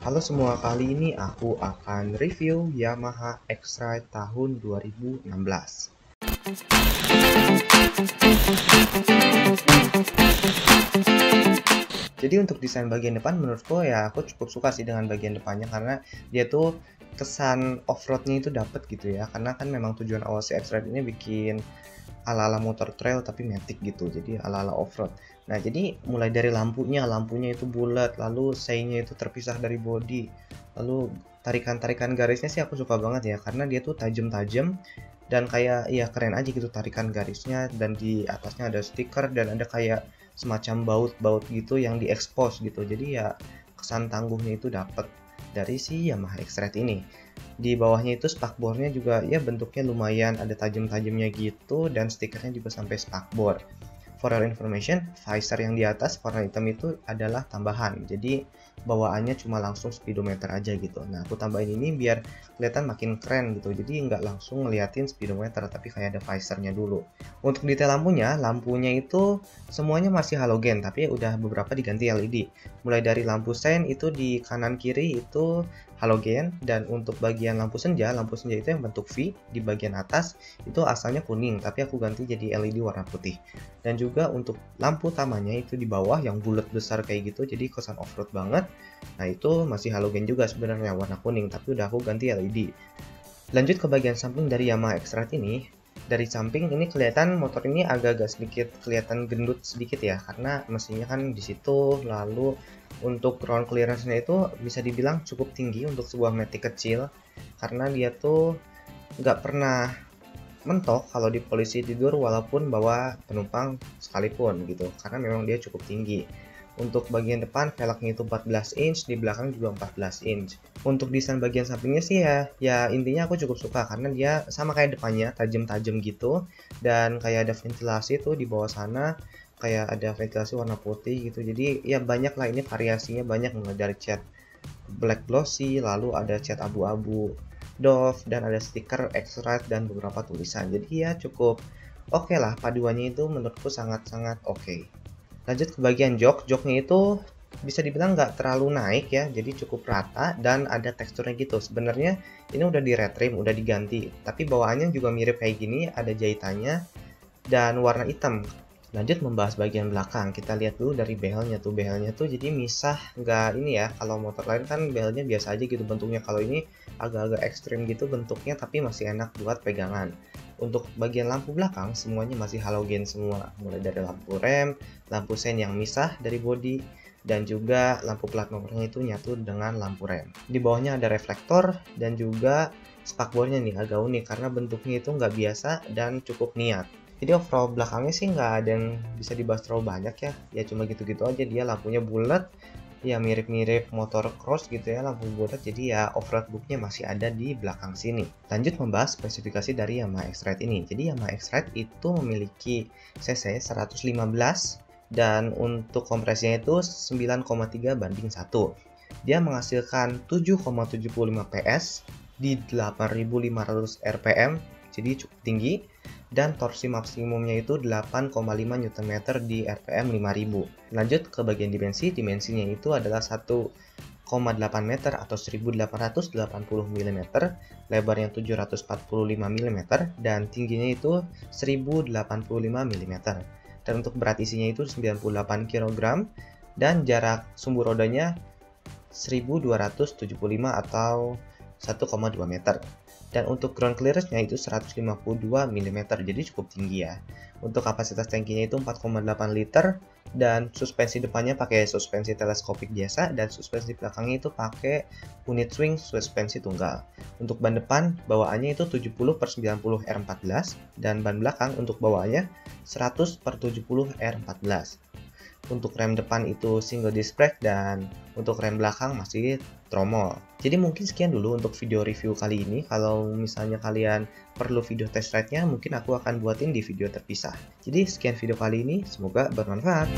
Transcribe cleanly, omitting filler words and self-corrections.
Halo semua, kali ini aku akan review Yamaha X-Ride tahun 2016. Jadi untuk desain bagian depan menurutku ya aku cukup suka sih dengan bagian depannya, karena dia tuh kesan off-roadnya itu dapet gitu ya, karena kan memang tujuan awal si X-Ride ini bikin ala-ala motor trail tapi matic gitu, jadi ala-ala off-road. Nah, jadi mulai dari lampunya itu bulat, lalu seinya itu terpisah dari bodi, lalu tarikan-tarikan garisnya sih aku suka banget ya, karena dia tuh tajam-tajam dan kayak ya keren aja gitu tarikan garisnya, dan di atasnya ada stiker dan ada kayak semacam baut-baut gitu yang diekspos gitu, jadi ya kesan tangguhnya itu dapet dari si Yamaha X-Ride ini. Di bawahnya itu spakbornya juga ya bentuknya lumayan ada tajam-tajamnya gitu, dan stikernya juga sampai spakbor. For your information, visor yang di atas warna hitam itu adalah tambahan, jadi bawaannya cuma langsung speedometer aja gitu. Nah, aku tambahin ini biar kelihatan makin keren gitu, jadi nggak langsung ngeliatin speedometer tapi kayak ada visornya dulu. Untuk detail lampunya itu semuanya masih halogen, tapi udah beberapa diganti LED. Mulai dari lampu sen itu di kanan kiri itu halogen, dan untuk bagian lampu senja itu yang bentuk V di bagian atas itu asalnya kuning, tapi aku ganti jadi LED warna putih. Dan juga untuk lampu utamanya itu di bawah yang bulat besar kayak gitu, jadi kesan off-road banget. Nah, itu masih halogen juga sebenarnya warna kuning, tapi udah aku ganti LED. Lanjut ke bagian samping dari Yamaha X-Ride ini. Dari samping ini kelihatan motor ini agak-agak sedikit kelihatan gendut sedikit ya, karena mesinnya kan di situ. Lalu untuk ground clearance-nya itu bisa dibilang cukup tinggi untuk sebuah matic kecil, karena dia tuh nggak pernah mentok kalau di polisi tidur walaupun bawa penumpang sekalipun gitu, karena memang dia cukup tinggi. Untuk bagian depan velgnya itu 14 inch, di belakang juga 14 inch. Untuk desain bagian sampingnya sih ya intinya aku cukup suka, karena dia sama kayak depannya tajam-tajam gitu, dan kayak ada ventilasi tuh di bawah sana, kayak ada ventilasi warna putih gitu. Jadi ya banyak lah, ini variasinya banyak, mulai dari cat black glossy, lalu ada cat abu-abu Dove, dan ada stiker X-Ride dan beberapa tulisan. Jadi ya cukup oke lah, paduannya itu menurutku sangat-sangat oke. Lanjut ke bagian joknya itu bisa dibilang nggak terlalu naik ya, jadi cukup rata dan ada teksturnya gitu. Sebenarnya ini udah di retrim, udah diganti, tapi bawaannya juga mirip kayak gini, ada jahitannya dan warna hitam. Lanjut membahas bagian belakang, kita lihat dulu dari behelnya tuh jadi misah, nggak ini ya, kalau motor lain kan behelnya biasa aja gitu bentuknya, kalau ini agak-agak ekstrim gitu bentuknya tapi masih enak buat pegangan. Untuk bagian lampu belakang semuanya masih halogen semua, mulai dari lampu rem, lampu sen yang misah dari bodi, dan juga lampu plat nomornya itu nyatu dengan lampu rem. Di bawahnya ada reflektor, dan juga spakbornya nih agak unik karena bentuknya itu nggak biasa dan cukup niat. Jadi overall belakangnya sih nggak ada yang bisa dibahas terlalu banyak ya cuma gitu-gitu aja. Dia lampunya bulat, ya mirip-mirip motor cross gitu ya, lampu bulat, jadi ya off-road booknya masih ada di belakang sini. Lanjut membahas spesifikasi dari Yamaha X-Ride ini. Jadi Yamaha X-Ride itu memiliki cc 115, dan untuk kompresinya itu 9,3 banding 1. Dia menghasilkan 7,75 PS di 8.500 rpm, jadi cukup tinggi, dan torsi maksimumnya itu 8,5 Nm di RPM 5000. Lanjut ke bagian dimensinya itu adalah 1,8 meter atau 1880 mm, lebarnya 745 mm, dan tingginya itu 1085 mm. Dan untuk berat isinya itu 98 kg, dan jarak sumbu rodanya 1275 atau 1,2 meter. Dan untuk ground clearance-nya itu 152 mm, jadi cukup tinggi ya. Untuk kapasitas tangkinya itu 4,8 liter, dan suspensi depannya pakai suspensi teleskopik biasa, dan suspensi belakangnya itu pakai unit swing suspensi tunggal. Untuk ban depan bawaannya itu 70/90 R14, dan ban belakang untuk bawaannya 100/70 R14. Untuk rem depan itu single disc brake, dan untuk rem belakang masih tromol. Jadi mungkin sekian dulu untuk video review kali ini. Kalau misalnya kalian perlu video test ride-nya, mungkin aku akan buatin di video terpisah. Jadi sekian video kali ini, semoga bermanfaat.